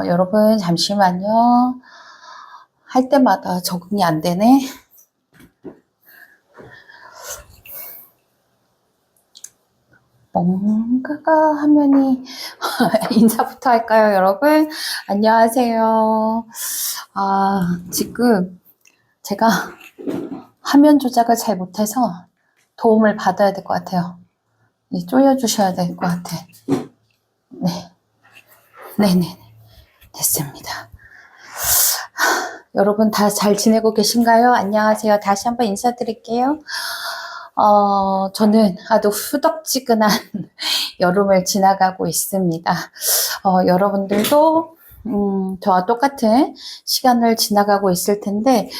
여러분, 잠시만요. 할 때마다 적응이 안 되네. 뭔가가 화면이, 인사부터 할까요, 여러분? 안녕하세요. 지금 제가 화면 조작을 잘 못해서 도움을 받아야 될 것 같아요. 쪼여주셔야 될 것 같아. 네. 네네. 됐습니다. 여러분 다 잘 지내고 계신가요? 안녕하세요. 다시 한번 인사드릴게요. 저는 아주 후덥지근한 여름을 지나가고 있습니다. 여러분들도 저와 똑같은 시간을 지나가고 있을 텐데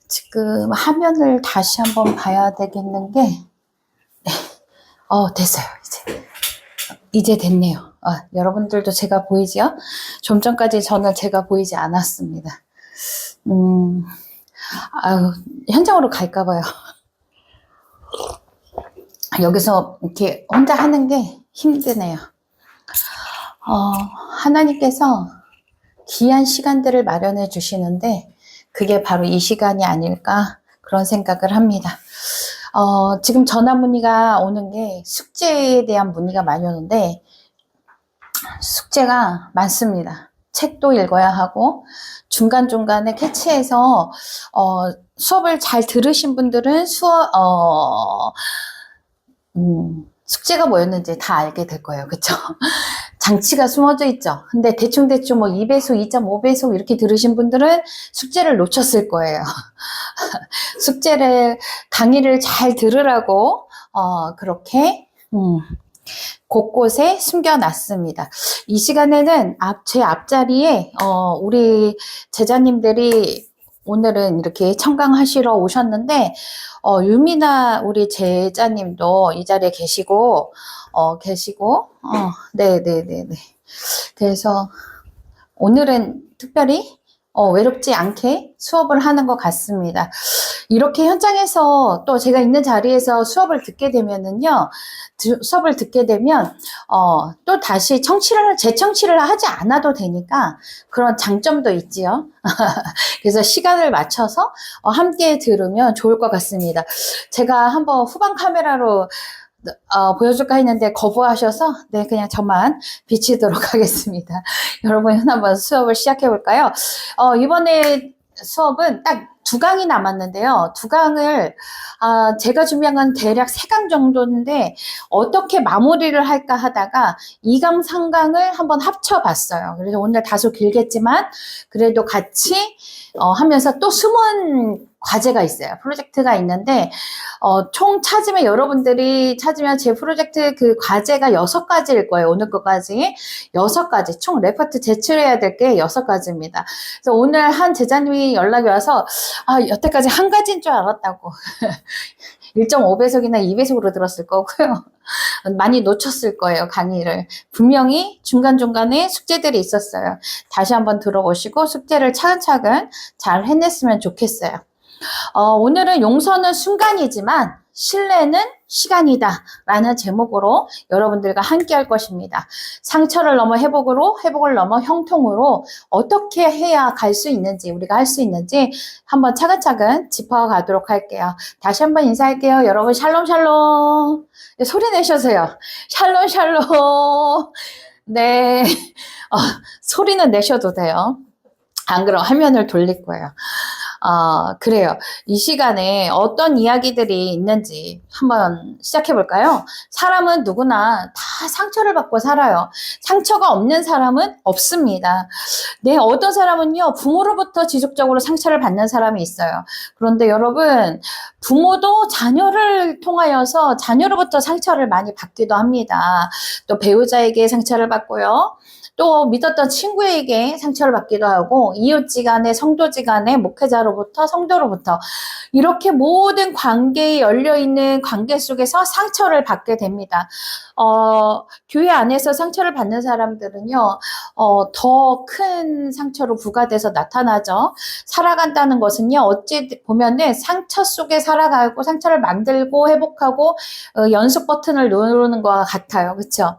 지금 화면을 다시 한번 봐야 되겠는 게 네. 됐어요. 이제 됐네요. 여러분들도 제가 보이죠? 좀 전까지 저는 제가 보이지 않았습니다. 현장으로 갈까봐요. 여기서 이렇게 혼자 하는 게 힘드네요. 하나님께서 귀한 시간들을 마련해 주시는데 그게 바로 이 시간이 아닐까 그런 생각을 합니다. 지금 전화 문의가 오는 게 숙제에 대한 문의가 많이 오는데 숙제가 많습니다. 책도 읽어야 하고 중간중간에 캐치해서 수업을 잘 들으신 분들은 숙제가 뭐였는지 다 알게 될 거예요. 그쵸? 장치가 숨어져 있죠. 근데 대충대충 뭐 2배속, 2.5배속 이렇게 들으신 분들은 숙제를 놓쳤을 거예요. 강의를 잘 들으라고, 그렇게, 곳곳에 숨겨놨습니다. 이 시간에는 제 앞자리에, 우리 제자님들이 오늘은 이렇게 청강하시러 오셨는데, 유미나 우리 제자님도 이 자리에 계시고, 네네네네. 그래서 오늘은 특별히 외롭지 않게 수업을 하는 것 같습니다. 이렇게 현장에서 또 제가 있는 자리에서 수업을 듣게 되면 또 다시 재청취를 하지 않아도 되니까 그런 장점도 있지요. 그래서 시간을 맞춰서 함께 들으면 좋을 것 같습니다. 제가 한번 후방 카메라로 보여줄까 했는데 거부하셔서 네 그냥 저만 비치도록 하겠습니다. 여러분 한번 수업을 시작해 볼까요? 이번에 수업은 딱 2강이 남았는데요. 2강을 제가 준비한 건 대략 3강 정도인데 어떻게 마무리를 할까 하다가 2강, 3강을 한번 합쳐봤어요. 그래서 오늘 다소 길겠지만 그래도 같이 하면서 또 숨은 과제가 있어요. 프로젝트가 있는데 총 여러분들이 찾으면 제 프로젝트 그 과제가 6가지일 거예요. 오늘 것까지 6가지 총 레포트 제출해야 될 게 6가지입니다. 그래서 오늘 한 제자님이 연락이 와서 여태까지 한 가지인 줄 알았다고 1.5배속이나 2배속으로 들었을 거고요. 많이 놓쳤을 거예요, 강의를. 분명히 중간중간에 숙제들이 있었어요. 다시 한번 들어보시고 숙제를 차근차근 잘 해냈으면 좋겠어요. 오늘은 용서는 순간이지만 신뢰는 시간이다 라는 제목으로 여러분들과 함께 할 것입니다. 상처를 넘어 회복을 넘어 형통으로 어떻게 해야 우리가 할 수 있는지 한번 차근차근 짚어가도록 할게요. 다시 한번 인사할게요. 여러분 샬롬 샬롬. 소리 내셔서요. 샬롬 샬롬. 네. 소리는 내셔도 돼요. 안 그럼 화면을 돌릴 거예요. 그래요. 이 시간에 어떤 이야기들이 있는지 한번 시작해 볼까요? 사람은 누구나 다 상처를 받고 살아요. 상처가 없는 사람은 없습니다. 네, 어떤 사람은요, 부모로부터 지속적으로 상처를 받는 사람이 있어요. 그런데 여러분, 부모도 자녀를 통하여서 자녀로부터 상처를 많이 받기도 합니다. 또 배우자에게 상처를 받고요. 또 믿었던 친구에게 상처를 받기도 하고 이웃지간에 성도지간에 목회자로부터 성도로부터 이렇게 모든 관계에 열려있는 관계 속에서 상처를 받게 됩니다. 교회 안에서 상처를 받는 사람들은요 더 큰 상처로 부과돼서 나타나죠. 살아간다는 것은요, 어찌 보면은 상처 속에 살아가고 상처를 만들고 회복하고 연속 버튼을 누르는 것과 같아요. 그렇죠?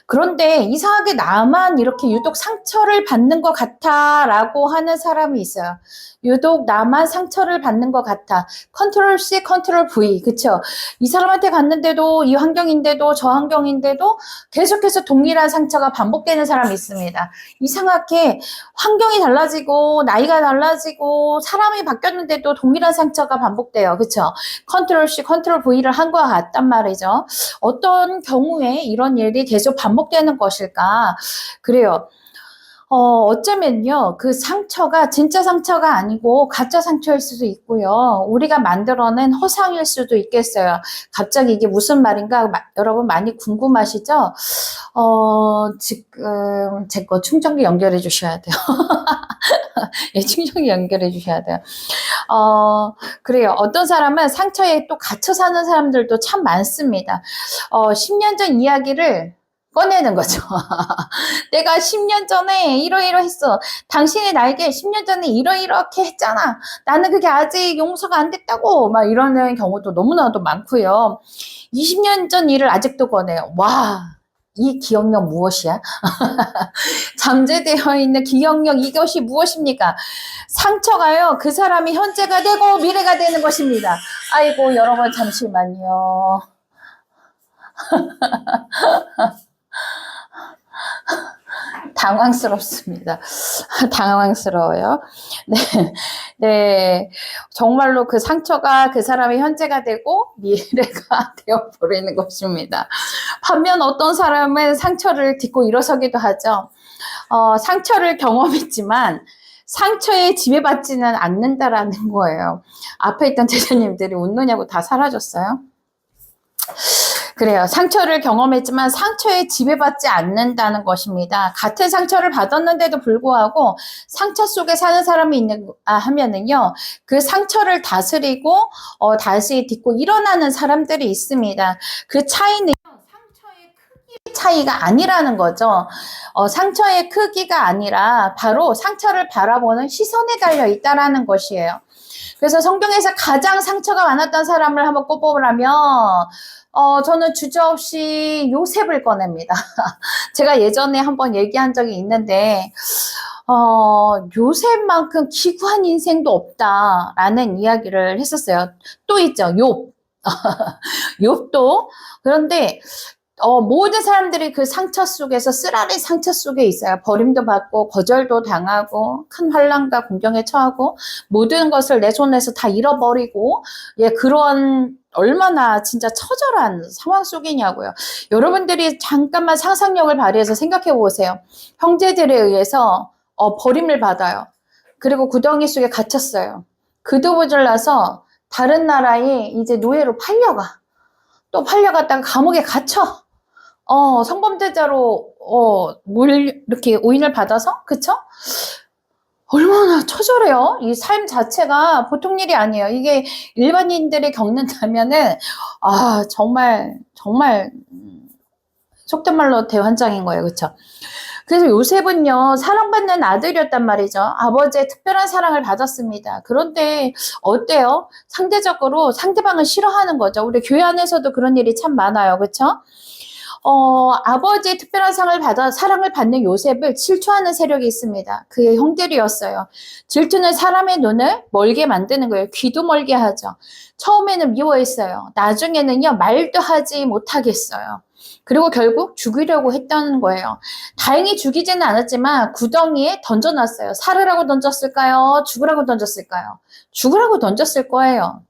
그런데 이상하게 나만 이렇게 유독 상처를 받는 것 같아 라고 하는 사람이 있어요. 유독 나만 상처를 받는 것 같아. 컨트롤 C, 컨트롤 V. 그쵸? 이 사람한테 갔는데도, 이 환경인데도, 저 환경인데도 계속해서 동일한 상처가 반복되는 사람이 있습니다. 이상하게 환경이 달라지고, 나이가 달라지고, 사람이 바뀌었는데도 동일한 상처가 반복돼요. 그쵸? 컨트롤 C, 컨트롤 V를 한 것 같단 말이죠. 어떤 경우에 이런 일이 계속 반복되는 것일까? 그래요. 어쩌면요, 그 상처가 진짜 상처가 아니고 가짜 상처일 수도 있고요. 우리가 만들어낸 허상일 수도 있겠어요. 갑자기 이게 무슨 말인가 여러분 많이 궁금하시죠? 지금 제 거 충전기 연결해 주셔야 돼요. 예, 충전기 연결해 주셔야 돼요. 그래요. 어떤 사람은 상처에 또 갇혀 사는 사람들도 참 많습니다. 10년 전 이야기를 꺼내는 거죠. 내가 10년 전에 이러이러했어. 당신이 나에게 10년 전에 이러이렇게 했잖아. 나는 그게 아직 용서가 안 됐다고. 막 이러는 경우도 너무나도 많고요. 20년 전 일을 아직도 꺼내요. 와, 이 기억력 무엇이야? 잠재되어 있는 기억력 이것이 무엇입니까? 상처가요. 그 사람이 현재가 되고 미래가 되는 것입니다. 아이고 여러분 잠시만요. 당황스럽습니다. 당황스러워요. 네, 네, 정말로 그 상처가 그 사람의 현재가 되고 미래가 되어버리는 것입니다. 반면 어떤 사람은 상처를 딛고 일어서기도 하죠. 상처를 경험했지만 상처에 지배받지는 않는다라는 거예요. 앞에 있던 제자님들이 웃느냐고 다 사라졌어요. 그래요. 상처를 경험했지만 상처에 지배받지 않는다는 것입니다. 같은 상처를 받았는데도 불구하고 상처 속에 사는 사람이 하면은요, 그 상처를 다스리고, 다시 딛고 일어나는 사람들이 있습니다. 그 차이는 상처의 크기 차이가 아니라는 거죠. 상처의 크기가 아니라 바로 상처를 바라보는 시선에 달려 있다라는 것이에요. 그래서 성경에서 가장 상처가 많았던 사람을 한번 꼽아보라면, 저는 주저없이 요셉을 꺼냅니다. 제가 예전에 한번 얘기한 적이 있는데, 요셉만큼 기구한 인생도 없다라는 이야기를 했었어요. 또 있죠, 욥. 욥도. 그런데, 모든 사람들이 그 상처 속에서 쓰라리 상처 속에 있어요. 버림도 받고 거절도 당하고 큰 환난과 공경에 처하고 모든 것을 내 손에서 다 잃어버리고 예 그런 얼마나 진짜 처절한 상황 속이냐고요. 여러분들이 잠깐만 상상력을 발휘해서 생각해 보세요. 형제들에 의해서 버림을 받아요. 그리고 구덩이 속에 갇혔어요. 그도 모자라서 다른 나라에 이제 노예로 팔려가. 또 팔려갔다가 감옥에 갇혀. 성범죄자로, 이렇게 오인을 받아서, 그쵸? 얼마나 처절해요? 이 삶 자체가 보통 일이 아니에요. 이게 일반인들이 겪는다면은, 정말, 정말, 속된 말로 대환장인 거예요. 그쵸? 그래서 요셉은요, 사랑받는 아들이었단 말이죠. 아버지의 특별한 사랑을 받았습니다. 그런데 어때요? 상대적으로 상대방을 싫어하는 거죠. 우리 교회 안에서도 그런 일이 참 많아요. 그쵸? 아버지의 특별한 사랑을 받는 요셉을 질투하는 세력이 있습니다. 그의 형들이었어요. 질투는 사람의 눈을 멀게 만드는 거예요. 귀도 멀게 하죠. 처음에는 미워했어요. 나중에는요, 말도 하지 못하겠어요. 그리고 결국 죽이려고 했다는 거예요. 다행히 죽이지는 않았지만 구덩이에 던져놨어요. 살으라고 던졌을까요? 죽으라고 던졌을까요? 죽으라고 던졌을 거예요.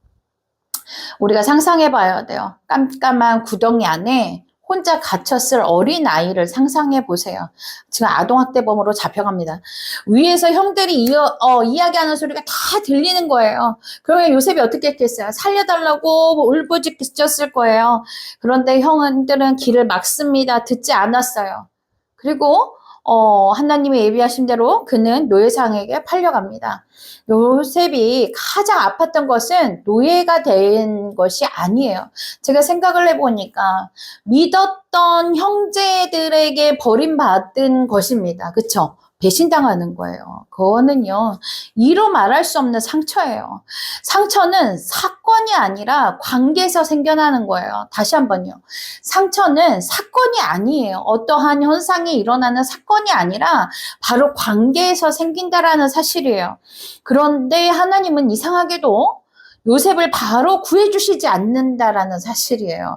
우리가 상상해 봐야 돼요. 깜깜한 구덩이 안에 혼자 갇혔을 어린 아이를 상상해 보세요. 지금 아동학대범으로 잡혀갑니다. 위에서 형들이 이야기하는 소리가 다 들리는 거예요. 그러면 요셉이 어떻게 했겠어요? 살려달라고 울부짖었을 거예요. 그런데 형들은 길을 막습니다. 듣지 않았어요. 그리고 하나님이 예비하신 대로 그는 노예상에게 팔려갑니다. 요셉이 가장 아팠던 것은 노예가 된 것이 아니에요. 제가 생각을 해보니까 믿었던 형제들에게 버림받은 것입니다. 그쵸? 배신당하는 거예요. 그거는요, 이로 말할 수 없는 상처예요. 상처는 사건이 아니라 관계에서 생겨나는 거예요. 다시 한번요. 상처는 사건이 아니에요. 어떠한 현상이 일어나는 사건이 아니라 바로 관계에서 생긴다라는 사실이에요. 그런데 하나님은 이상하게도 요셉을 바로 구해주시지 않는다라는 사실이에요.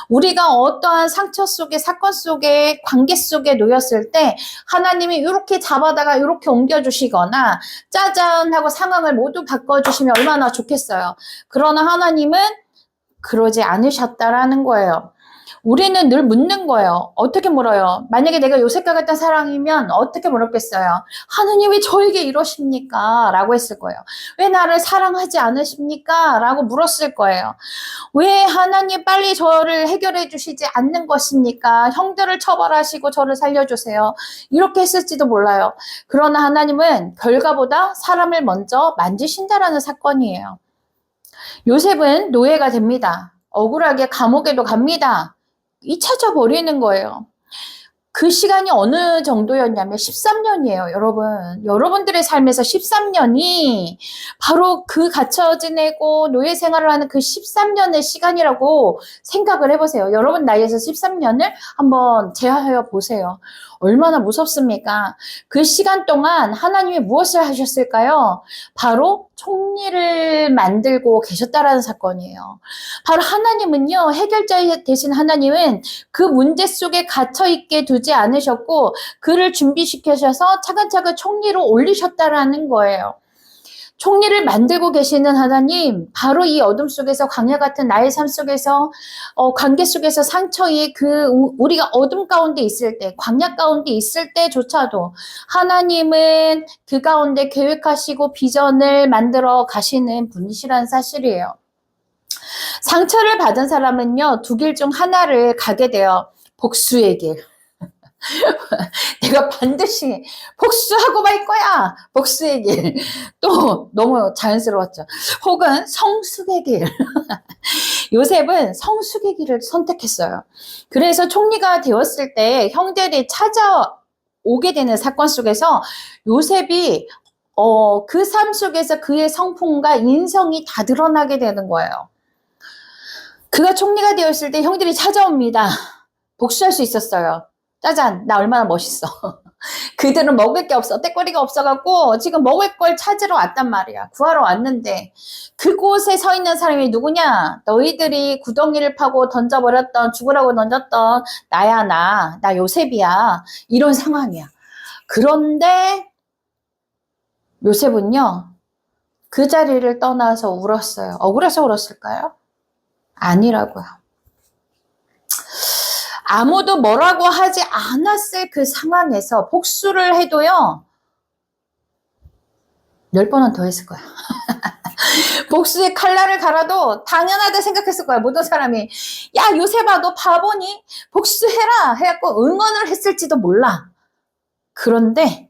우리가 어떠한 상처 속에, 사건 속에, 관계 속에 놓였을 때 하나님이 이렇게 잡아다가 이렇게 옮겨주시거나 짜잔 하고 상황을 모두 바꿔주시면 얼마나 좋겠어요. 그러나 하나님은 그러지 않으셨다라는 거예요. 우리는 늘 묻는 거예요. 어떻게 물어요? 만약에 내가 요셉과 같은 사랑이면 어떻게 물었겠어요? 하나님 왜 저에게 이러십니까? 라고 했을 거예요. 왜 나를 사랑하지 않으십니까? 라고 물었을 거예요. 왜 하나님 빨리 저를 해결해 주시지 않는 것입니까? 형들을 처벌하시고 저를 살려주세요. 이렇게 했을지도 몰라요. 그러나 하나님은 결과보다 사람을 먼저 만지신다라는 사건이에요. 요셉은 노예가 됩니다. 억울하게 감옥에도 갑니다. 잊혀져 버리는 거예요. 그 시간이 어느 정도였냐면 13년이에요, 여러분. 여러분들의 삶에서 13년이 바로 그 갇혀 지내고 노예 생활을 하는 그 13년의 시간이라고 생각을 해보세요. 여러분 나이에서 13년을 한번 제하여 보세요. 얼마나 무섭습니까? 그 시간 동안 하나님이 무엇을 하셨을까요? 바로 총리를 만들고 계셨다라는 사건이에요. 바로 하나님은요, 해결자 되신 하나님은 그 문제 속에 갇혀있게 두지 않으셨고 그를 준비시키셔서 차근차근 총리로 올리셨다라는 거예요. 총리를 만들고 계시는 하나님, 바로 이 어둠 속에서, 광야 같은 나의 삶 속에서, 관계 속에서 상처의 우리가 어둠 가운데 있을 때, 광야 가운데 있을 때조차도 하나님은 그 가운데 계획하시고 비전을 만들어 가시는 분이시라는 사실이에요. 상처를 받은 사람은요, 두 길 중 하나를 가게 돼요. 복수의 길. 내가 반드시 복수하고 말 거야. 복수의 길. 또 너무 자연스러웠죠. 혹은 성숙의 길. 요셉은 성숙의 길을 선택했어요. 그래서 총리가 되었을 때 형들이 찾아오게 되는 사건 속에서 요셉이 그 삶 속에서 그의 성품과 인성이 다 드러나게 되는 거예요. 그가 총리가 되었을 때 형들이 찾아옵니다. 복수할 수 있었어요. 짜잔, 나 얼마나 멋있어. 그들은 먹을 게 없어. 떼거리가 없어갖고 지금 먹을 걸 찾으러 왔단 말이야. 구하러 왔는데 그곳에 서 있는 사람이 누구냐? 너희들이 구덩이를 파고 던져버렸던, 죽으라고 던졌던 나야, 나 요셉이야. 이런 상황이야. 그런데 요셉은요, 그 자리를 떠나서 울었어요. 억울해서 울었을까요? 아니라고요. 아무도 뭐라고 하지 않았을 그 상황에서 복수를 해도요, 10번은 더 했을 거야. 복수의 칼날을 갈아도 당연하다 생각했을 거야, 모든 사람이. 야, 요셉아, 너 바보니? 복수해라! 해갖고 응원을 했을지도 몰라. 그런데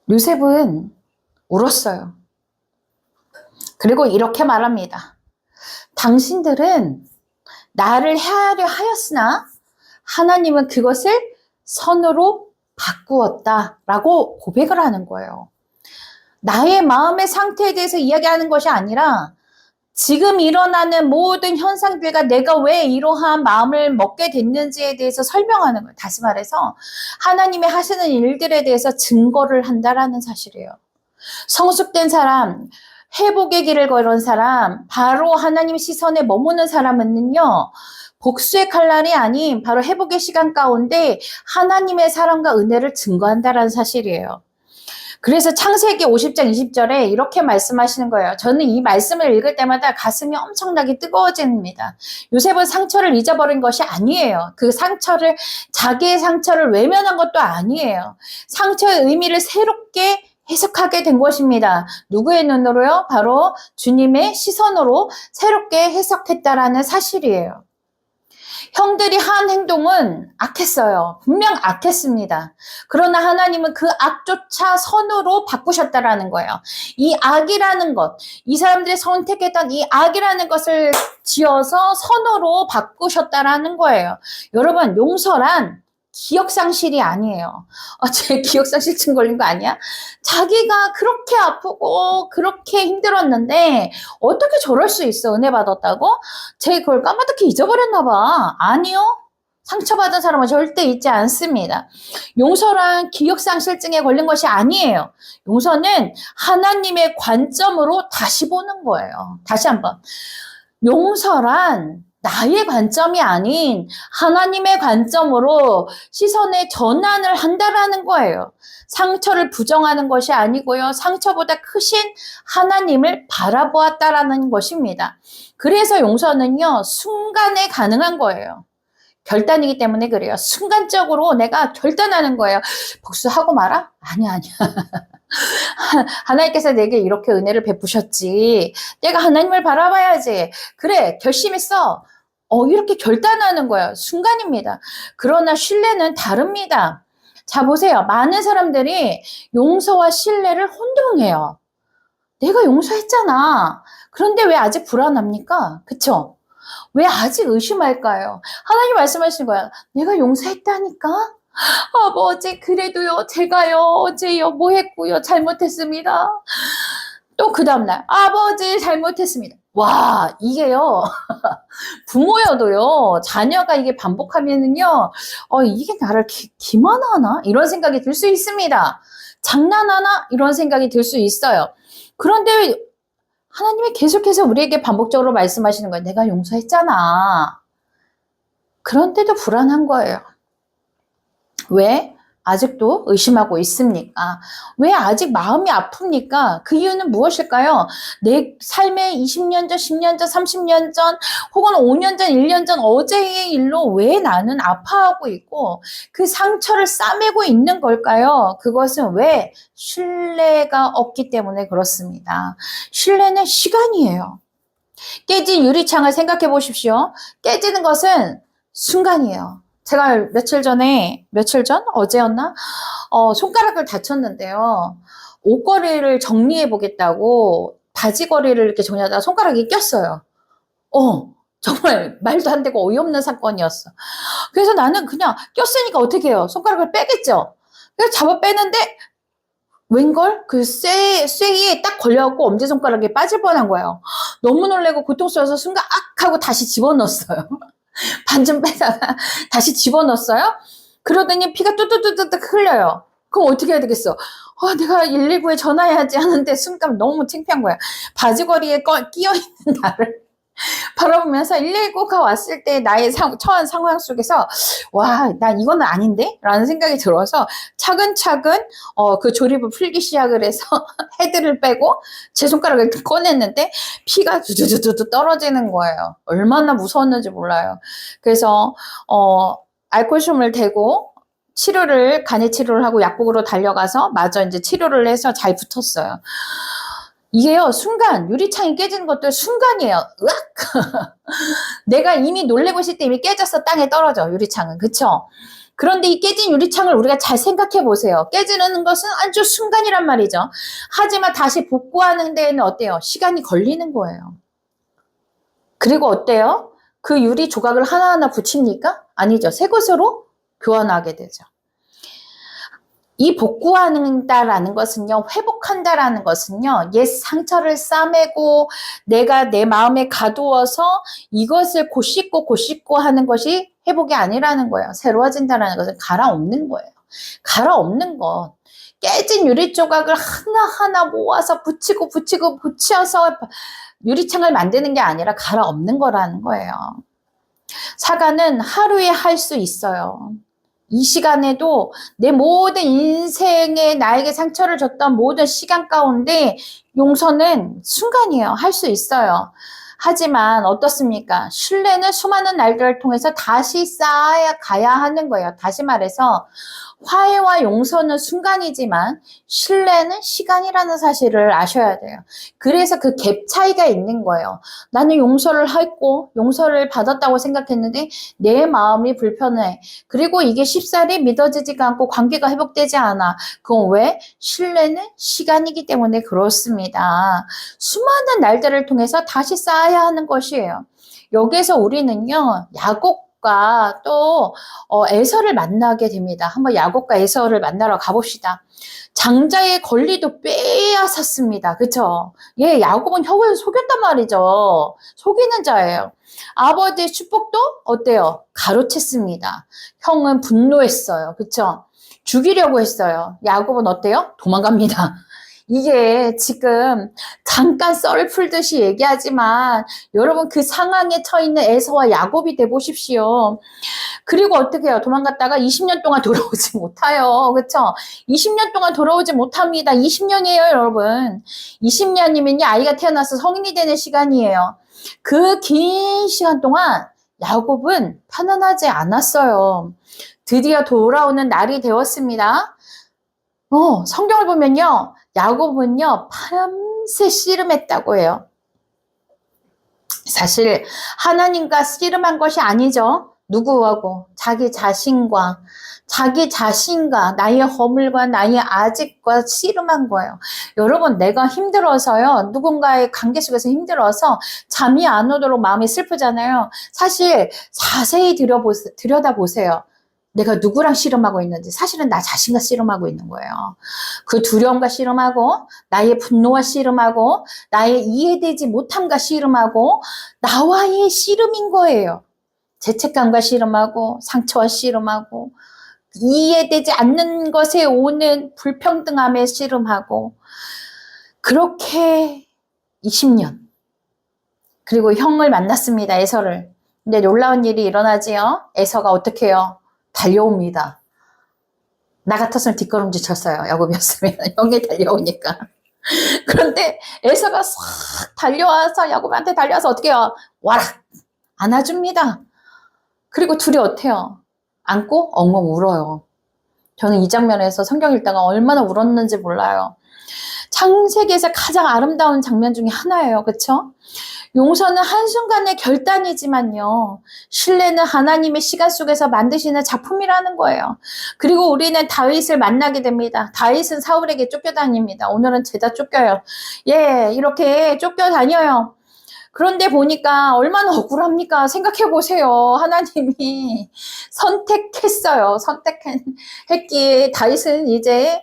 요셉은 울었어요. 그리고 이렇게 말합니다. 당신들은 나를 해하려 하였으나 하나님은 그것을 선으로 바꾸었다라고 고백을 하는 거예요. 나의 마음의 상태에 대해서 이야기하는 것이 아니라 지금 일어나는 모든 현상들과 내가 왜 이러한 마음을 먹게 됐는지에 대해서 설명하는 거예요. 다시 말해서 하나님이 하시는 일들에 대해서 증거를 한다라는 사실이에요. 성숙된 사람, 회복의 길을 걸은 사람, 바로 하나님 시선에 머무는 사람은요, 복수의 칼날이 아닌 바로 회복의 시간 가운데 하나님의 사랑과 은혜를 증거한다라는 사실이에요. 그래서 창세기 50장 20절에 이렇게 말씀하시는 거예요. 저는 이 말씀을 읽을 때마다 가슴이 엄청나게 뜨거워집니다. 요셉은 상처를 잊어버린 것이 아니에요. 그 상처를, 자기의 상처를 외면한 것도 아니에요. 상처의 의미를 새롭게 해석하게 된 것입니다. 누구의 눈으로요? 바로 주님의 시선으로 새롭게 해석했다라는 사실이에요. 형들이 한 행동은 악했어요. 분명 악했습니다. 그러나 하나님은 그 악조차 선으로 바꾸셨다라는 거예요. 이 악이라는 것, 이 사람들이 선택했던 이 악이라는 것을 지어서 선으로 바꾸셨다라는 거예요. 여러분, 용서란 기억상실이 아니에요. 제 기억상실증 걸린 거 아니야? 자기가 그렇게 아프고 그렇게 힘들었는데 어떻게 저럴 수 있어? 은혜 받았다고? 제 그걸 까마득히 잊어버렸나 봐. 아니요. 상처받은 사람은 절대 잊지 않습니다. 용서란 기억상실증에 걸린 것이 아니에요. 용서는 하나님의 관점으로 다시 보는 거예요. 다시 한번. 용서란 나의 관점이 아닌 하나님의 관점으로 시선의 전환을 한다라는 거예요. 상처를 부정하는 것이 아니고요. 상처보다 크신 하나님을 바라보았다라는 것입니다. 그래서 용서는요, 순간에 가능한 거예요. 결단이기 때문에 그래요. 순간적으로 내가 결단하는 거예요. 복수하고 말아? 아니야. 하나님께서 내게 이렇게 은혜를 베푸셨지. 내가 하나님을 바라봐야지. 그래, 결심했어. 이렇게 결단하는 거예요. 순간입니다. 그러나 신뢰는 다릅니다. 자, 보세요. 많은 사람들이 용서와 신뢰를 혼동해요. 내가 용서했잖아. 그런데 왜 아직 불안합니까? 그쵸? 왜 아직 의심할까요? 하나님 말씀하신 거야. 내가 용서했다니까? 아버지, 그래도요, 제가요, 어제요, 뭐 했고요, 잘못했습니다. 또 그 다음날, 아버지, 잘못했습니다. 와, 이게요, 부모여도요, 자녀가 이게 반복하면은요, 이게 나를 기만하나? 이런 생각이 들 수 있습니다. 장난하나? 이런 생각이 들 수 있어요. 그런데 하나님이 계속해서 우리에게 반복적으로 말씀하시는 거예요. 내가 용서했잖아. 그런데도 불안한 거예요. 왜? 아직도 의심하고 있습니까? 왜 아직 마음이 아픕니까? 그 이유는 무엇일까요? 내 삶의 20년 전, 10년 전, 30년 전, 혹은 5년 전, 1년 전 어제의 일로 왜 나는 아파하고 있고 그 상처를 싸매고 있는 걸까요? 그것은 왜? 신뢰가 없기 때문에 그렇습니다. 신뢰는 시간이에요. 깨진 유리창을 생각해 보십시오. 깨지는 것은 순간이에요. 제가 며칠 전? 어제였나? 손가락을 다쳤는데요. 옷걸이를 정리해 보겠다고 바지걸이를 이렇게 정리하다가 손가락이 꼈어요. 정말 말도 안 되고 어이없는 사건이었어. 그래서 나는 그냥 꼈으니까 어떻게 해요? 손가락을 빼겠죠? 그래서 잡아 빼는데 웬걸? 그 쇠에 딱 걸려갖고 엄지손가락에 빠질 뻔한 거예요. 너무 놀래고 고통스러워서 순간 악! 하고 다시 집어넣었어요. 반 좀 빼다가 다시 집어넣었어요. 그러더니 피가 뚜뚜뚜뚜 흘려요. 그럼 어떻게 해야 되겠어? 내가 119에 전화해야지 하는데 순간 너무 창피한 거야. 바지걸이에 끼어있는 나를 바라보면서 119가 왔을 때 나의 처한 상황 속에서 와, 난 이거는 아닌데? 라는 생각이 들어서 차근차근 그 조립을 풀기 시작을 해서 헤드를 빼고 제 손가락을 꺼냈는데 피가 두두두두 떨어지는 거예요. 얼마나 무서웠는지 몰라요. 그래서 알코올솜을 대고 간이 치료를 하고 약국으로 달려가서 마저 이제 치료를 해서 잘 붙었어요. 이게요, 순간, 유리창이 깨지는 것도 순간이에요. 으악! 내가 이미 놀래고 있을 때 이미 깨졌어. 땅에 떨어져, 유리창은. 그쵸? 그런데 이 깨진 유리창을 우리가 잘 생각해 보세요. 깨지는 것은 아주 순간이란 말이죠. 하지만 다시 복구하는 데에는 어때요? 시간이 걸리는 거예요. 그리고 어때요? 그 유리 조각을 하나하나 붙입니까? 아니죠. 새 것으로 교환하게 되죠. 이 복구한다라는 것은요, 회복한다라는 것은요, 옛 상처를 싸매고 내가 내 마음에 가두어서 이것을 곧씻고 하는 것이 회복이 아니라는 거예요. 새로워진다라는 것은 갈아엎는 거예요. 갈아엎는 것. 깨진 유리 조각을 하나하나 모아서 붙여서 유리창을 만드는 게 아니라 갈아엎는 거라는 거예요. 사과는 하루에 할 수 있어요. 이 시간에도 내 모든 인생에 나에게 상처를 줬던 모든 시간 가운데 용서는 순간이에요. 할 수 있어요. 하지만 어떻습니까? 신뢰는 수많은 날들을 통해서 다시 쌓아 가야 하는 거예요. 다시 말해서 화해와 용서는 순간이지만 신뢰는 시간이라는 사실을 아셔야 돼요. 그래서 그 갭 차이가 있는 거예요. 나는 용서를 했고 용서를 받았다고 생각했는데 내 마음이 불편해. 그리고 이게 쉽사리 믿어지지가 않고 관계가 회복되지 않아. 그건 왜? 신뢰는 시간이기 때문에 그렇습니다. 수많은 날들을 통해서 다시 쌓아야 하는 것이에요. 여기에서 우리는요, 야곱과 또 에서를 만나게 됩니다. 한번 야곱과 에서를 만나러 가봅시다. 장자의 권리도 빼앗았습니다. 그쵸? 예, 야곱은 형을 속였단 말이죠. 속이는 자예요. 아버지의 축복도 어때요? 가로챘습니다. 형은 분노했어요. 그쵸? 죽이려고 했어요. 야곱은 어때요? 도망갑니다. 이게 지금 잠깐 썰을 풀듯이 얘기하지만 여러분 그 상황에 처해 있는 에서와 야곱이 돼 보십시오. 그리고 어떻게 해요? 도망갔다가 20년 동안 돌아오지 못해요. 그쵸? 20년 동안 돌아오지 못합니다. 20년이에요, 여러분. 20년이면요, 아이가 태어나서 성인이 되는 시간이에요. 그 긴 시간 동안 야곱은 편안하지 않았어요. 드디어 돌아오는 날이 되었습니다. 성경을 보면요, 야곱은요, 밤새 씨름했다고 해요. 사실 하나님과 씨름한 것이 아니죠. 누구하고? 자기 자신과 나의 허물과 나의 아집과 씨름한 거예요. 여러분, 내가 힘들어서요, 누군가의 관계 속에서 힘들어서 잠이 안 오도록 마음이 슬프잖아요. 사실 자세히 들여다보세요. 내가 누구랑 씨름하고 있는지. 사실은 나 자신과 씨름하고 있는 거예요. 그 두려움과 씨름하고, 나의 분노와 씨름하고, 나의 이해되지 못함과 씨름하고, 나와의 씨름인 거예요. 죄책감과 씨름하고, 상처와 씨름하고, 이해되지 않는 것에 오는 불평등함에 씨름하고, 그렇게 20년. 그리고 형을 만났습니다, 에서를. 근데 놀라운 일이 일어나지요. 에서가 어떻게 해요? 달려옵니다. 나 같았으면 뒷걸음질 쳤어요. 야곱이었으면. 형이 달려오니까. 그런데 에서가 싹 달려와서 야곱한테 달려와서 어떻게 해요? 와라! 안아줍니다. 그리고 둘이 어때요? 안고 엉엉 울어요. 저는 이 장면에서 성경 읽다가 얼마나 울었는지 몰라요. 창세기에서 가장 아름다운 장면 중에 하나예요. 그쵸? 용서는 한순간의 결단이지만요. 신뢰는 하나님의 시간 속에서 만드시는 작품이라는 거예요. 그리고 우리는 다윗을 만나게 됩니다. 다윗은 사울에게 쫓겨다닙니다. 오늘은 죄다 쫓겨요. 예, 이렇게 쫓겨다녀요. 그런데 보니까 얼마나 억울합니까? 생각해 보세요. 하나님이 선택했어요. 선택했기에 다윗은 이제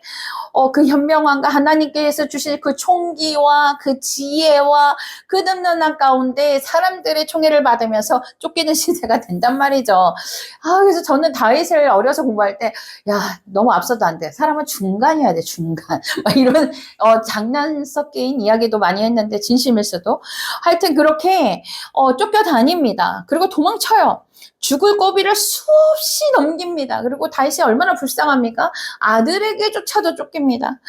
그 현명함과 하나님께서 주신 그 총기와 그 지혜와 그 늠름한 가운데 사람들의 총애를 받으면서 쫓기는 시대가 된단 말이죠. 그래서 저는 다윗을 어려서 공부할 때, 야, 너무 앞서도 안 돼. 사람은 중간이어야 돼, 중간. 막 이런, 장난 섞인 이야기도 많이 했는데, 진심일 수도. 하여튼 그렇게, 쫓겨다닙니다. 그리고 도망쳐요. 죽을 고비를 수없이 넘깁니다. 그리고 다윗이 얼마나 불쌍합니까? 아들에게조차도 쫓깁니다.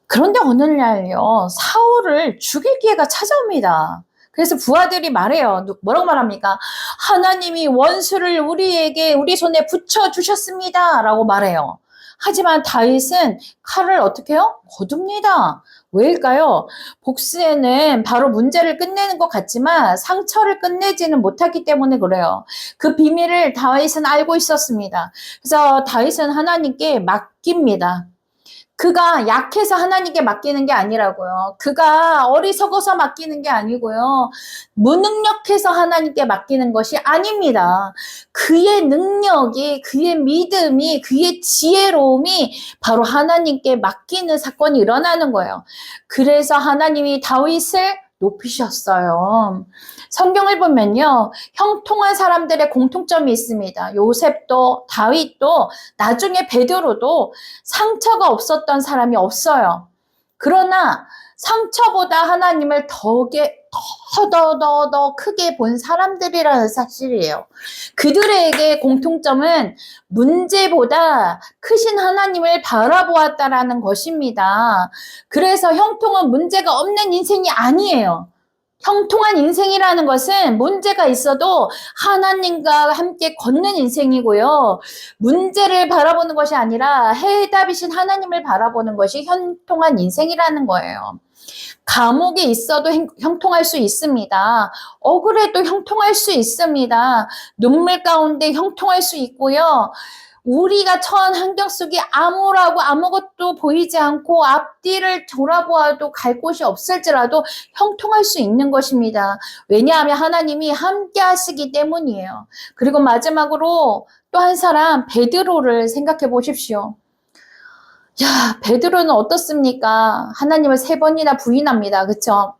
그런데 어느 날요, 사울을 죽일 기회가 찾아옵니다. 그래서 부하들이 말해요. 뭐라고 말합니까? 하나님이 원수를 우리 손에 붙여주셨습니다. 라고 말해요. 하지만 다윗은 칼을 어떻게 해요? 거둡니다. 왜일까요? 복수에는 바로 문제를 끝내는 것 같지만 상처를 끝내지는 못하기 때문에 그래요. 그 비밀을 다윗은 알고 있었습니다. 그래서 다윗은 하나님께 맡깁니다. 그가 약해서 하나님께 맡기는 게 아니라고요. 그가 어리석어서 맡기는 게 아니고요. 무능력해서 하나님께 맡기는 것이 아닙니다. 그의 능력이, 그의 믿음이, 그의 지혜로움이 바로 하나님께 맡기는 사건이 일어나는 거예요. 그래서 하나님이 다윗을 높이셨어요. 성경을 보면요, 형통한 사람들의 공통점이 있습니다. 요셉도 다윗도 나중에 베드로도 상처가 없었던 사람이 없어요. 그러나 상처보다 하나님을 더 크게 본 사람들이라는 사실이에요. 그들에게 공통점은 문제보다 크신 하나님을 바라보았다라는 것입니다. 그래서 형통은 문제가 없는 인생이 아니에요. 형통한 인생이라는 것은 문제가 있어도 하나님과 함께 걷는 인생이고요. 문제를 바라보는 것이 아니라 해답이신 하나님을 바라보는 것이 형통한 인생이라는 거예요. 감옥에 있어도 형통할 수 있습니다. 억울해도 형통할 수 있습니다. 눈물 가운데 형통할 수 있고요. 우리가 처한 환경 속에 아무것도 보이지 않고 앞뒤를 돌아보아도 갈 곳이 없을지라도 형통할 수 있는 것입니다. 왜냐하면 하나님이 함께 하시기 때문이에요. 그리고 마지막으로 또 한 사람 베드로를 생각해 보십시오. 야, 베드로는 어떻습니까? 하나님을 3번이나 부인합니다. 그쵸?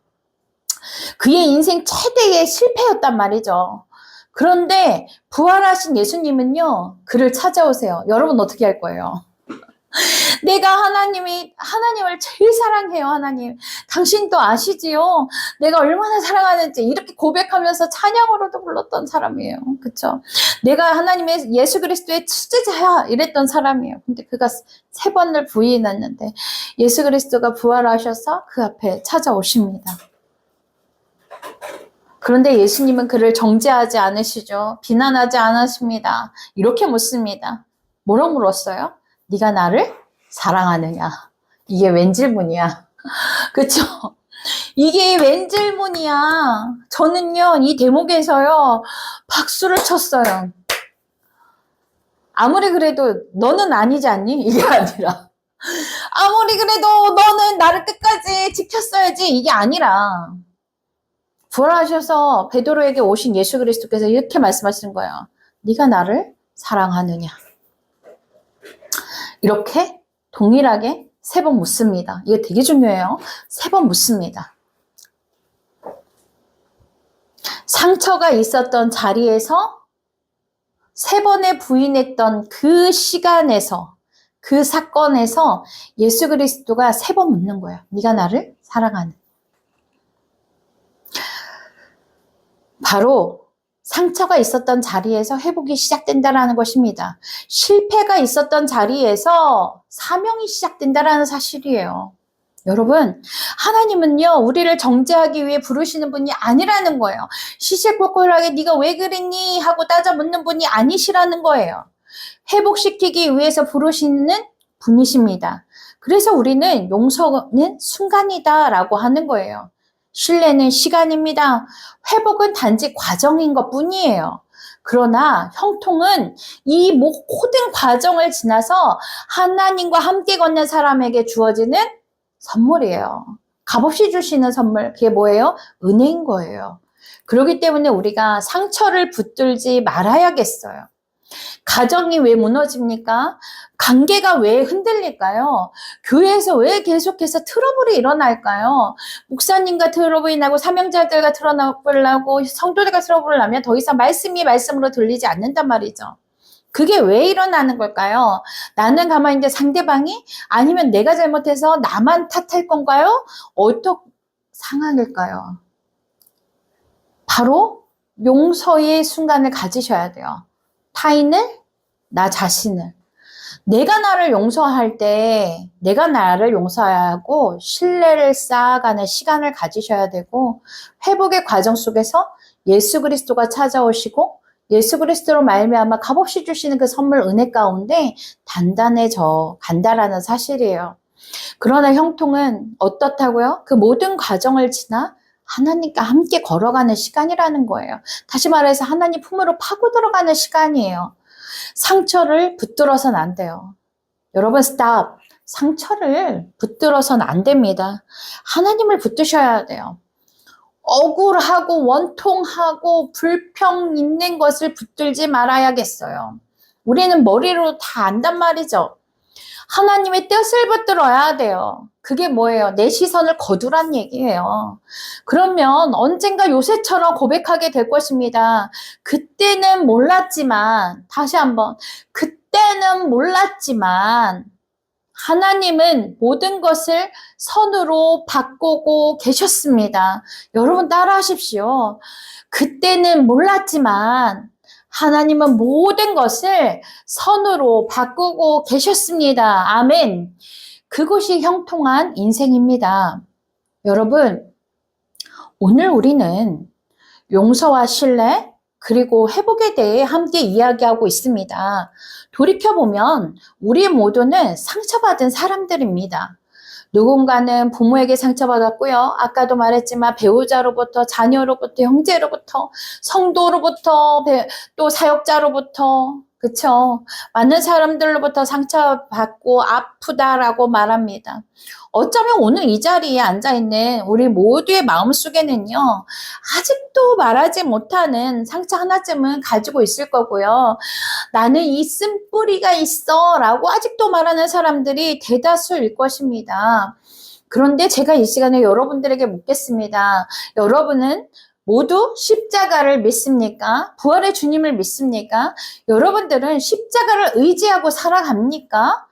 그의 인생 최대의 실패였단 말이죠. 그런데 부활하신 예수님은요, 그를 찾아오세요. 여러분 어떻게 할 거예요? 내가 하나님을 제일 사랑해요, 하나님. 당신도 아시지요? 내가 얼마나 사랑하는지 이렇게 고백하면서 찬양으로도 불렀던 사람이에요. 그쵸? 내가 하나님의 예수 그리스도의 치제자야 이랬던 사람이에요. 근데 그가 3번을 부인했는데 예수 그리스도가 부활하셔서 그 앞에 찾아오십니다. 그런데 예수님은 그를 정죄하지 않으시죠. 비난하지 않으십니다. 이렇게 묻습니다. 뭐라고 물었어요? 네가 나를 사랑하느냐? 이게 웬 질문이야? 그쵸? 이게 웬 질문이야? 저는요, 이 대목에서요, 박수를 쳤어요. 아무리 그래도 너는 아니지 않니? 이게 아니라. 아무리 그래도 너는 나를 끝까지 지켰어야지. 이게 아니라. 부활하셔서 베드로에게 오신 예수 그리스도께서 이렇게 말씀하시는 거예요. 네가 나를 사랑하느냐? 이렇게 동일하게 3번 묻습니다. 이게 되게 중요해요. 3번 묻습니다. 상처가 있었던 자리에서 3번에 부인했던 그 시간에서 그 사건에서 예수 그리스도가 3번 묻는 거예요. 네가 나를 사랑하느냐? 바로 상처가 있었던 자리에서 회복이 시작된다는 것입니다. 실패가 있었던 자리에서 사명이 시작된다는 사실이에요. 여러분, 하나님은요, 우리를 정죄하기 위해 부르시는 분이 아니라는 거예요. 시시콜콜하게 네가 왜 그랬니? 하고 따져 묻는 분이 아니시라는 거예요. 회복시키기 위해서 부르시는 분이십니다. 그래서 우리는 용서는 순간이다라고 하는 거예요. 신뢰는 시간입니다. 회복은 단지 과정인 것 뿐이에요. 그러나 형통은 이 모든 과정을 지나서 하나님과 함께 걷는 사람에게 주어지는 선물이에요. 값없이 주시는 선물, 그게 뭐예요? 은혜인 거예요. 그렇기 때문에 우리가 상처를 붙들지 말아야겠어요. 가정이 왜 무너집니까? 관계가 왜 흔들릴까요? 교회에서 왜 계속해서 트러블이 일어날까요? 목사님과 트러블이 나고 사명자들과 트러블이 나고 성도들과 트러블을 나면 더 이상 말씀이 말씀으로 들리지 않는단 말이죠. 그게 왜 일어나는 걸까요? 나는 가만히 있는데 상대방이? 아니면 내가 잘못해서 나만 탓할 건가요? 어떻게 상황일까요? 바로 용서의 순간을 가지셔야 돼요. 타인을, 나 자신을. 내가 나를 용서할 때 내가 나를 용서하고 신뢰를 쌓아가는 시간을 가지셔야 되고 회복의 과정 속에서 예수 그리스도가 찾아오시고 예수 그리스도로 말미암아 값없이 주시는 그 선물 은혜 가운데 단단해져 간다라는 사실이에요. 그러나 형통은 어떻다고요? 그 모든 과정을 지나 하나님과 함께 걸어가는 시간이라는 거예요. 다시 말해서 하나님 품으로 파고 들어가는 시간이에요. 상처를 붙들어서는 안 돼요. 여러분 스탑. 상처를 붙들어서는 안 됩니다. 하나님을 붙드셔야 돼요. 억울하고 원통하고 불평 있는 것을 붙들지 말아야겠어요. 우리는 머리로 다 안단 말이죠. 하나님의 뜻을 붙들어야 돼요. 그게 뭐예요? 내 시선을 거두란 얘기예요. 그러면 언젠가 요새처럼 고백하게 될 것입니다. 그때는 몰랐지만, 다시 한번, 그때는 몰랐지만, 하나님은 모든 것을 선으로 바꾸고 계셨습니다. 여러분 따라하십시오. 그때는 몰랐지만 하나님은 모든 것을 선으로 바꾸고 계셨습니다. 아멘. 그것이 형통한 인생입니다. 여러분, 오늘 우리는 용서와 신뢰, 그리고 회복에 대해 함께 이야기하고 있습니다. 돌이켜보면 우리 모두는 상처받은 사람들입니다. 누군가는 부모에게 상처받았고요. 아까도 말했지만 배우자로부터, 자녀로부터, 형제로부터, 성도로부터, 또 사역자로부터, 그쵸? 많은 사람들로부터 상처받고 아프다라고 말합니다. 어쩌면 오늘 이 자리에 앉아있는 우리 모두의 마음속에는요, 아직도 말하지 못하는 상처 하나쯤은 가지고 있을 거고요. 나는 이 쓴뿌리가 있어 라고 아직도 말하는 사람들이 대다수일 것입니다. 그런데 제가 이 시간에 여러분들에게 묻겠습니다. 여러분은 모두 십자가를 믿습니까? 부활의 주님을 믿습니까? 여러분들은 십자가를 의지하고 살아갑니까?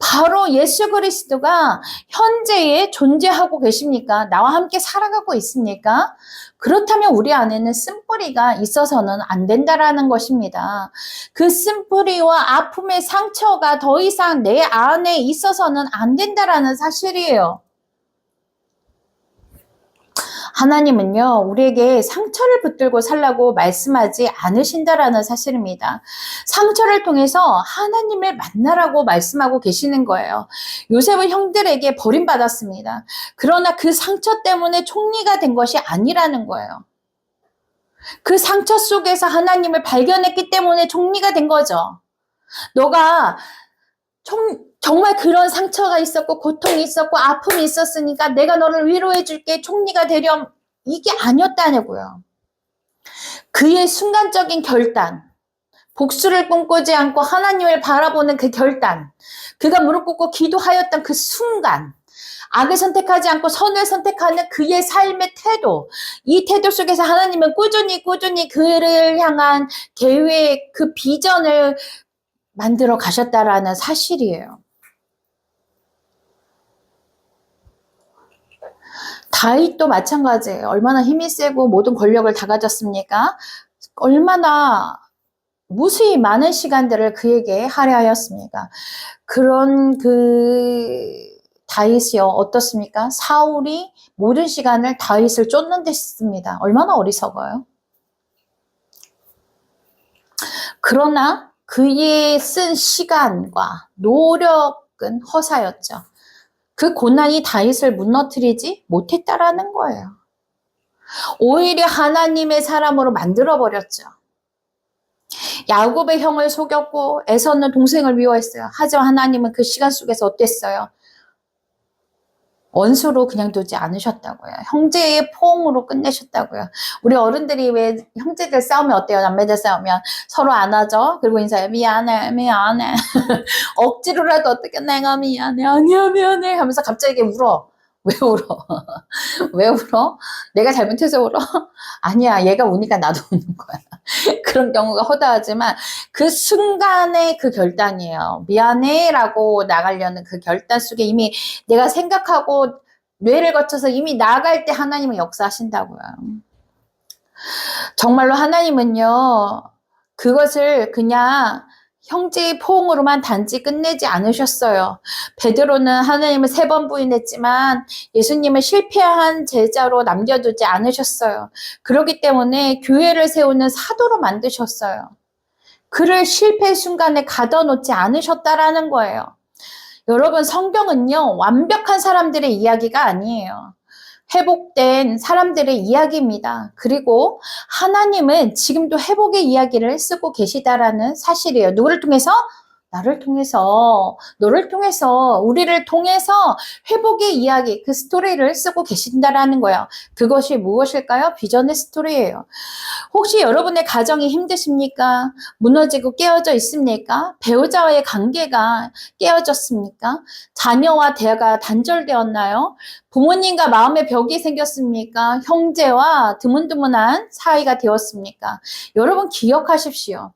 바로 예수 그리스도가 현재에 존재하고 계십니까? 나와 함께 살아가고 있습니까? 그렇다면 우리 안에는 쓴뿌리가 있어서는 안 된다라는 것입니다. 그 쓴뿌리와 아픔의 상처가 더 이상 내 안에 있어서는 안 된다라는 사실이에요. 하나님은요, 우리에게 상처를 붙들고 살라고 말씀하지 않으신다라는 사실입니다. 상처를 통해서 하나님을 만나라고 말씀하고 계시는 거예요. 요셉은 형들에게 버림받았습니다. 그러나 그 상처 때문에 총리가 된 것이 아니라는 거예요. 그 상처 속에서 하나님을 발견했기 때문에 총리가 된 거죠. 너가 정말 그런 상처가 있었고 고통이 있었고 아픔이 있었으니까 내가 너를 위로해 줄게, 총리가 되렴, 이게 아니었다냐고요. 그의 순간적인 결단, 복수를 꿈꾸지 않고 하나님을 바라보는 그 결단, 그가 무릎 꿇고 기도하였던 그 순간, 악을 선택하지 않고 선을 선택하는 그의 삶의 태도, 이 태도 속에서 하나님은 꾸준히 그를 향한 계획, 그 비전을 만들어 가셨다라는 사실이에요. 다윗도 마찬가지예요. 얼마나 힘이 세고 모든 권력을 다 가졌습니까? 얼마나 무수히 많은 시간들을 그에게 할애하였습니까? 그런 다윗이요, 어떻습니까? 사울이 모든 시간을 다윗을 쫓는 데 썼습니다. 얼마나 어리석어요? 그러나 그의 쓴 시간과 노력은 허사였죠. 그 고난이 다윗을 무너뜨리지 못했다라는 거예요. 오히려 하나님의 사람으로 만들어버렸죠. 야곱의 형을 속였고 에서는 동생을 미워했어요. 하지만 하나님은 그 시간 속에서 어땠어요? 원수로 그냥 두지 않으셨다고요. 형제의 포옹으로 끝내셨다고요. 우리 어른들이 왜 형제들 싸우면 어때요? 남매들 싸우면 서로 안아줘. 그리고 인사해. 미안해. 억지로라도 어떻게 내가 미안해. 아니야 미안해 하면서 갑자기 울어. 왜 울어? 왜 울어? 내가 잘못해서 울어? 아니야, 얘가 우니까 나도 우는 거야. 그런 경우가 허다하지만 그 순간의 그 결단이에요. 미안해 라고 나가려는 그 결단 속에 이미 내가 생각하고 뇌를 거쳐서 이미 나갈 때 하나님은 역사하신다고요. 정말로 하나님은요, 그것을 그냥 형제의 포옹으로만 단지 끝내지 않으셨어요. 베드로는 하나님을 3번 부인했지만 예수님을 실패한 제자로 남겨두지 않으셨어요. 그렇기 때문에 교회를 세우는 사도로 만드셨어요. 그를 실패 순간에 가둬놓지 않으셨다라는 거예요. 여러분, 성경은요, 완벽한 사람들의 이야기가 아니에요. 회복된 사람들의 이야기입니다. 그리고 하나님은 지금도 회복의 이야기를 쓰고 계시다라는 사실이에요. 누구를 통해서? 나를 통해서, 너를 통해서, 우리를 통해서 회복의 이야기, 그 스토리를 쓰고 계신다라는 거예요. 그것이 무엇일까요? 비전의 스토리예요. 혹시 여러분의 가정이 힘드십니까? 무너지고 깨어져 있습니까? 배우자와의 관계가 깨어졌습니까? 자녀와 대화가 단절되었나요? 부모님과 마음의 벽이 생겼습니까? 형제와 드문드문한 사이가 되었습니까? 여러분 기억하십시오.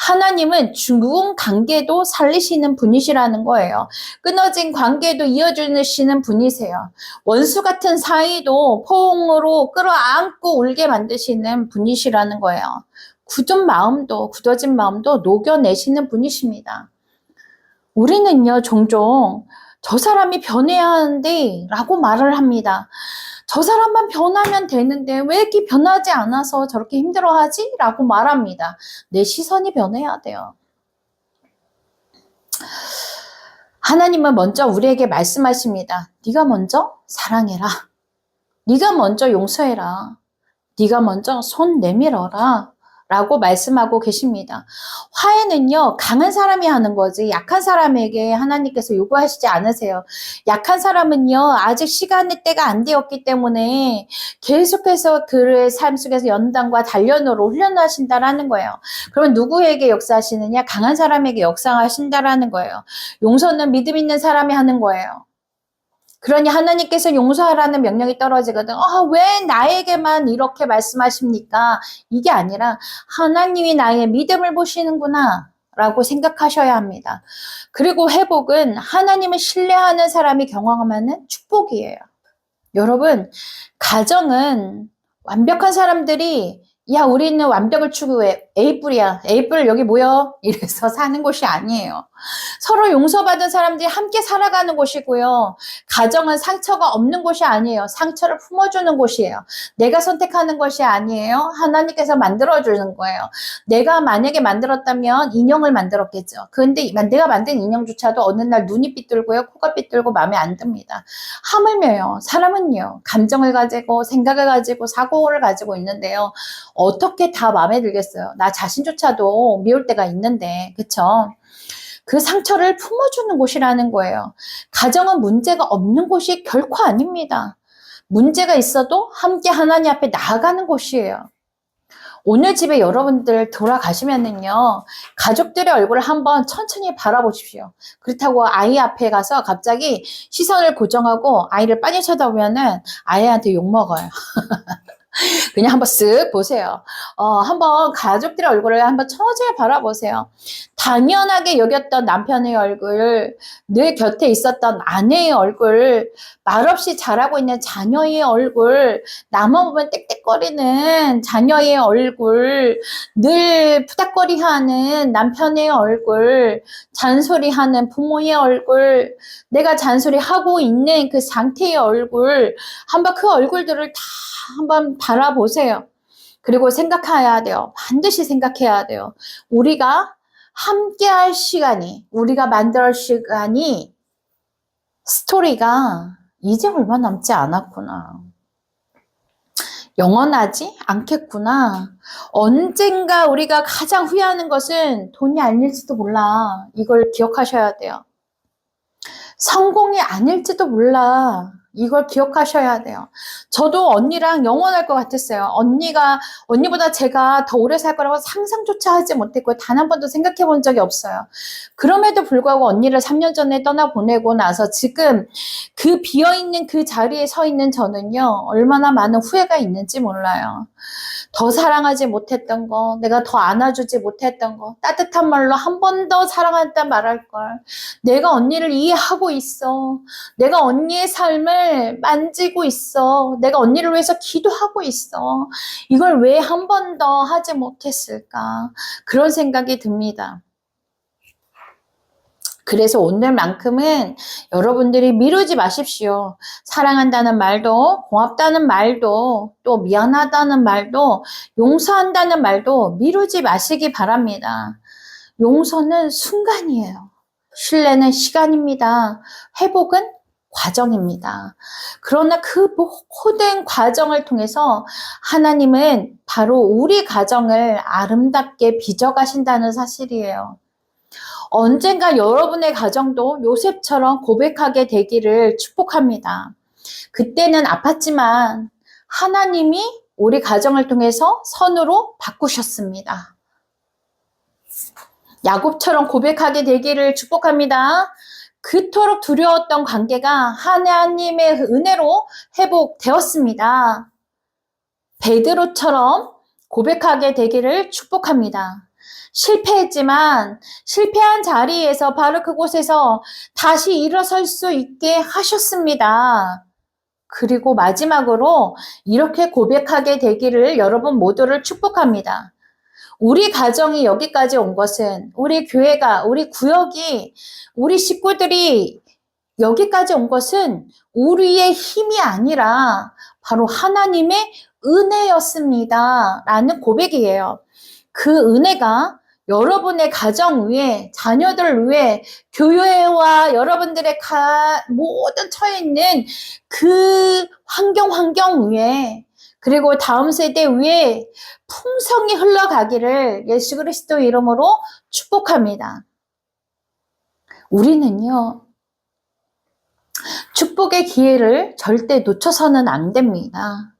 하나님은 죽은 관계도 살리시는 분이시라는 거예요. 끊어진 관계도 이어주시는 분이세요. 원수 같은 사이도 포옹으로 끌어안고 울게 만드시는 분이시라는 거예요. 굳은 마음도, 굳어진 마음도 녹여내시는 분이십니다. 우리는요, 종종 저 사람이 변해야 하는데 라고 말을 합니다. 저 사람만 변하면 되는데 왜 이렇게 변하지 않아서 저렇게 힘들어하지? 라고 말합니다. 내 시선이 변해야 돼요. 하나님은 먼저 우리에게 말씀하십니다. 네가 먼저 사랑해라. 네가 먼저 용서해라. 네가 먼저 손 내밀어라. 라고 말씀하고 계십니다. 화해는요, 강한 사람이 하는 거지 약한 사람에게 하나님께서 요구하시지 않으세요. 약한 사람은요, 아직 시간의 때가 안 되었기 때문에 계속해서 그의 삶 속에서 연단과 단련으로 훈련하신다라는 거예요. 그러면 누구에게 역사하시느냐? 강한 사람에게 역사하신다라는 거예요. 용서는 믿음 있는 사람이 하는 거예요. 그러니 하나님께서 용서하라는 명령이 떨어지거든. 왜 나에게만 이렇게 말씀하십니까? 이게 아니라 하나님이 나의 믿음을 보시는구나 라고 생각하셔야 합니다. 그리고 회복은 하나님을 신뢰하는 사람이 경험하는 축복이에요. 여러분, 가정은 완벽한 사람들이 야, 우리는 완벽을 추구해. A뿔이야. A뿔 여기 모여. 이래서 사는 곳이 아니에요. 서로 용서받은 사람들이 함께 살아가는 곳이고요. 가정은 상처가 없는 곳이 아니에요. 상처를 품어주는 곳이에요. 내가 선택하는 것이 아니에요. 하나님께서 만들어주는 거예요. 내가 만약에 만들었다면 인형을 만들었겠죠. 그런데 내가 만든 인형조차도 어느 날 눈이 삐뚤고요. 코가 삐뚤고 마음에 안 듭니다. 하물며요. 사람은요. 감정을 가지고 생각을 가지고 사고를 가지고 있는데요. 어떻게 다 마음에 들겠어요. 나 자신조차도 미울 때가 있는데, 그쵸? 그 상처를 품어주는 곳이라는 거예요. 가정은 문제가 없는 곳이 결코 아닙니다. 문제가 있어도 함께 하나님 앞에 나아가는 곳이에요. 오늘 집에 여러분들 돌아가시면은요, 가족들의 얼굴을 한번 천천히 바라보십시오. 그렇다고 아이 앞에 가서 갑자기 시선을 고정하고 아이를 빤히 쳐다보면은 아이한테 욕먹어요. 그냥 한번 쓱 보세요. 한번 가족들의 얼굴을 한번 천천히 바라보세요. 당연하게 여겼던 남편의 얼굴, 늘 곁에 있었던 아내의 얼굴, 말없이 자라고 있는 자녀의 얼굴, 나만 보면 떽떽거리는 자녀의 얼굴, 늘 푸닥거리하는 남편의 얼굴, 잔소리하는 부모의 얼굴, 내가 잔소리하고 있는 그 상태의 얼굴, 한번 그 얼굴들을 다 한번 바라보세요. 그리고 생각해야 돼요. 반드시 생각해야 돼요. 우리가 함께 할 시간이, 우리가 만들 시간이, 스토리가 이제 얼마 남지 않았구나. 영원하지 않겠구나. 언젠가 우리가 가장 후회하는 것은 돈이 아닐지도 몰라. 이걸 기억하셔야 돼요. 성공이 아닐지도 몰라. 이걸 기억하셔야 돼요. 저도 언니랑 영원할 것 같았어요. 언니보다 제가 더 오래 살 거라고 상상조차 하지 못했고, 단 한 번도 생각해 본 적이 없어요. 그럼에도 불구하고 언니를 3년 전에 떠나보내고 나서 지금 그 비어있는 그 자리에 서 있는 저는요, 얼마나 많은 후회가 있는지 몰라요. 더 사랑하지 못했던 거, 내가 더 안아주지 못했던 거, 따뜻한 말로 한 번 더 사랑한다 말할 걸. 내가 언니를 이해하고 있어. 내가 언니의 삶을 만지고 있어. 내가 언니를 위해서 기도하고 있어. 이걸 왜 한 번 더 하지 못했을까? 그런 생각이 듭니다. 그래서 오늘만큼은 여러분들이 미루지 마십시오. 사랑한다는 말도, 고맙다는 말도, 또 미안하다는 말도, 용서한다는 말도 미루지 마시기 바랍니다. 용서는 순간이에요. 신뢰는 시간입니다. 회복은 과정입니다. 그러나 그 모든 과정을 통해서 하나님은 바로 우리 가정을 아름답게 빚어가신다는 사실이에요. 언젠가 여러분의 가정도 요셉처럼 고백하게 되기를 축복합니다. 그때는 아팠지만 하나님이 우리 가정을 통해서 선으로 바꾸셨습니다. 야곱처럼 고백하게 되기를 축복합니다. 그토록 두려웠던 관계가 하나님의 은혜로 회복되었습니다. 베드로처럼 고백하게 되기를 축복합니다. 실패했지만 실패한 자리에서 바로 그곳에서 다시 일어설 수 있게 하셨습니다. 그리고 마지막으로 이렇게 고백하게 되기를 여러분 모두를 축복합니다. 우리 가정이 여기까지 온 것은 우리 교회가, 우리 구역이, 우리 식구들이 여기까지 온 것은 우리의 힘이 아니라 바로 하나님의 은혜였습니다. 라는 고백이에요. 그 은혜가 여러분의 가정 위에, 자녀들 위에, 교회와 여러분들의 모든 처해 있는 그 환경 위에, 그리고 다음 세대 위에 풍성히 흘러가기를 예수 그리스도 이름으로 축복합니다. 우리는요, 축복의 기회를 절대 놓쳐서는 안 됩니다.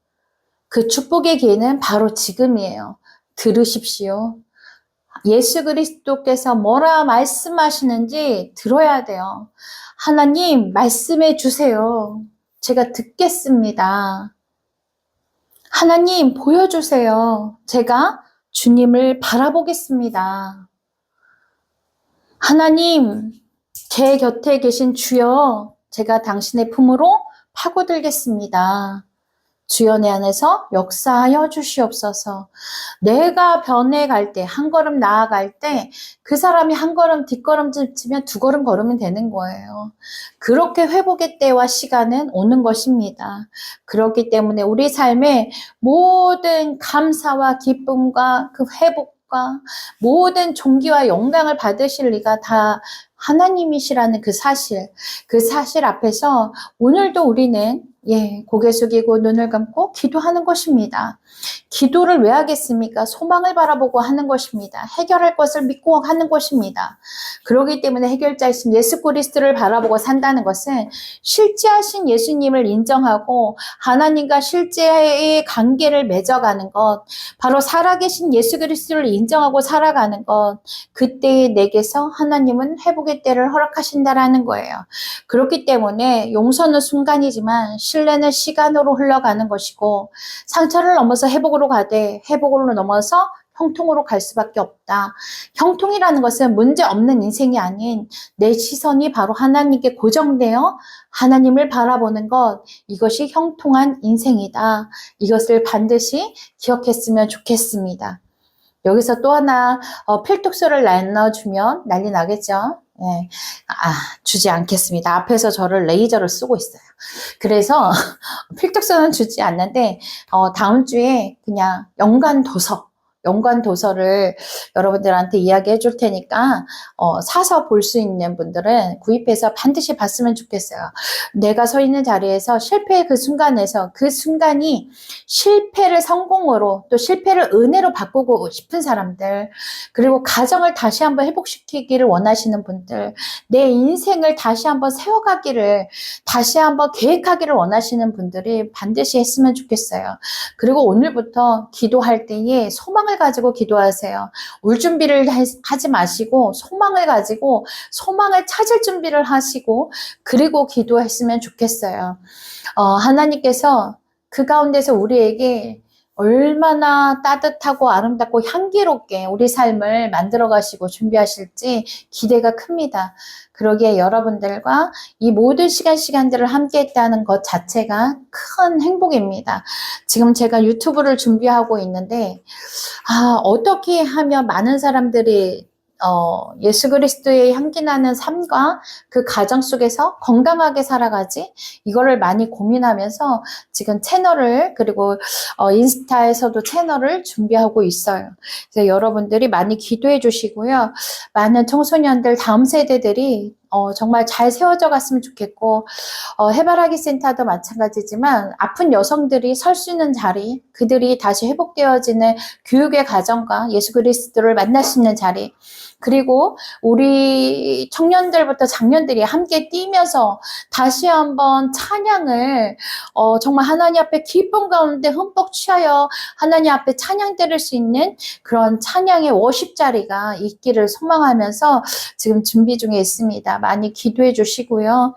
그 축복의 기회는 바로 지금이에요. 들으십시오. 예수 그리스도께서 뭐라 말씀하시는지 들어야 돼요. 하나님 말씀해 주세요. 제가 듣겠습니다. 하나님 보여주세요. 제가 주님을 바라보겠습니다. 하나님 제 곁에 계신 주여, 제가 당신의 품으로 파고들겠습니다. 주여 내 안에서 역사하여 주시옵소서. 내가 변해갈 때, 한 걸음 나아갈 때 그 사람이 한 걸음 뒷걸음치면 두 걸음 걸으면 되는 거예요. 그렇게 회복의 때와 시간은 오는 것입니다. 그렇기 때문에 우리 삶의 모든 감사와 기쁨과 그 회복과 모든 존귀와 영광을 받으실 리가 다 하나님이시라는 그 사실 앞에서 오늘도 우리는 고개 숙이고 눈을 감고 기도하는 것입니다. 기도를 왜 하겠습니까? 소망을 바라보고 하는 것입니다. 해결할 것을 믿고 하는 것입니다. 그렇기 때문에 해결자이신 예수 그리스도를 바라보고 산다는 것은 실제하신 예수님을 인정하고 하나님과 실제의 관계를 맺어가는 것, 바로 살아계신 예수 그리스도를 인정하고 살아가는 것, 그때에 내게서 하나님은 회복의 때를 허락하신다라는 거예요. 그렇기 때문에 용서는 순간이지만 신뢰는 시간으로 흘러가는 것이고, 상처를 넘어서 회복으로 가되 회복으로 넘어서 형통으로 갈 수밖에 없다. 형통이라는 것은 문제 없는 인생이 아닌 내 시선이 바로 하나님께 고정되어 하나님을 바라보는 것, 이것이 형통한 인생이다. 이것을 반드시 기억했으면 좋겠습니다. 여기서 또 하나 필독서를 나눠주면 난리 나겠죠. 주지 않겠습니다. 앞에서 저를 레이저를 쓰고 있어요. 그래서 필독서는 주지 않는데 다음 주에 그냥 연관 도서를 여러분들한테 이야기해 줄 테니까 사서 볼 수 있는 분들은 구입해서 반드시 봤으면 좋겠어요. 내가 서 있는 자리에서 실패의 그 순간에서 그 순간이 실패를 성공으로 또 실패를 은혜로 바꾸고 싶은 사람들, 그리고 가정을 다시 한번 회복시키기를 원하시는 분들, 내 인생을 다시 한번 세워가기를, 다시 한번 계획하기를 원하시는 분들이 반드시 했으면 좋겠어요. 그리고 오늘부터 기도할 때에 소망을 가지고 기도하세요. 울 준비를 하지 마시고 소망을 가지고 소망을 찾을 준비를 하시고 그리고 기도했으면 좋겠어요. 하나님께서 그 가운데서 우리에게 얼마나 따뜻하고 아름답고 향기롭게 우리 삶을 만들어 가시고 준비하실지 기대가 큽니다. 그러기에 여러분들과 이 모든 시간들을 함께 했다는 것 자체가 큰 행복입니다. 지금 제가 유튜브를 준비하고 있는데 어떻게 하면 많은 사람들이 예수 그리스도의 향기나는 삶과 그 가정 속에서 건강하게 살아가지? 이거를 많이 고민하면서 지금 채널을, 그리고 인스타에서도 채널을 준비하고 있어요. 그래서 여러분들이 많이 기도해 주시고요. 많은 청소년들, 다음 세대들이 정말 잘 세워져 갔으면 좋겠고, 해바라기 센터도 마찬가지지만 아픈 여성들이 설 수 있는 자리, 그들이 다시 회복되어지는 교육의 과정과 예수 그리스도를 만날 수 있는 자리, 그리고 우리 청년들부터 장년들이 함께 뛰면서 다시 한번 찬양을 정말 하나님 앞에 기쁨 가운데 흠뻑 취하여 하나님 앞에 찬양 드릴 수 있는 그런 찬양의 워십 자리가 있기를 소망하면서 지금 준비 중에 있습니다. 많이 기도해 주시고요.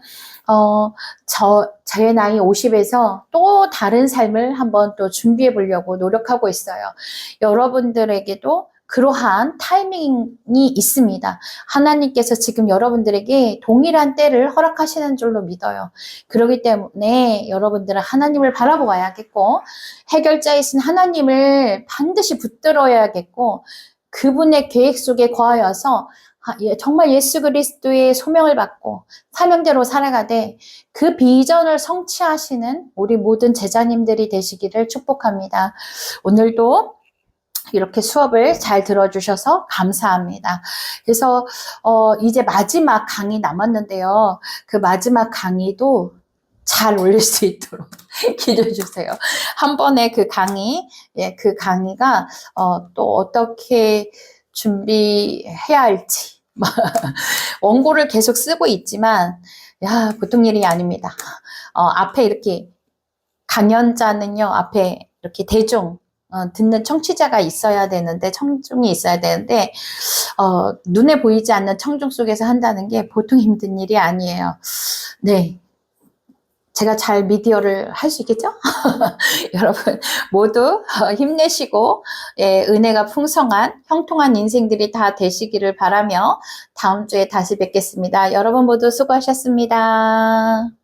제 나이 50에서 또 다른 삶을 한번 또 준비해 보려고 노력하고 있어요. 여러분들에게도 그러한 타이밍이 있습니다. 하나님께서 지금 여러분들에게 동일한 때를 허락하시는 줄로 믿어요. 그렇기 때문에 여러분들은 하나님을 바라보아야겠고, 해결자이신 하나님을 반드시 붙들어야겠고, 그분의 계획 속에 거하여서 정말 예수 그리스도의 소명을 받고 사명대로 살아가되 그 비전을 성취하시는 우리 모든 제자님들이 되시기를 축복합니다. 오늘도 이렇게 수업을 잘 들어주셔서 감사합니다. 그래서 이제 마지막 강의 남았는데요. 그 마지막 강의도 잘 올릴 수 있도록 기도해 주세요. 한 번에 그 강의, 그 강의가 또 어떻게 준비해야 할지 원고를 계속 쓰고 있지만 보통 일이 아닙니다. 앞에 이렇게 강연자는요, 앞에 이렇게 대중 듣는 청취자가 있어야 되는데, 청중이 있어야 되는데, 눈에 보이지 않는 청중 속에서 한다는 게 보통 힘든 일이 아니에요. 네. 제가 잘 미디어를 할 수 있겠죠? 여러분 모두 힘내시고 은혜가 풍성한 형통한 인생들이 다 되시기를 바라며 다음 주에 다시 뵙겠습니다. 여러분 모두 수고하셨습니다.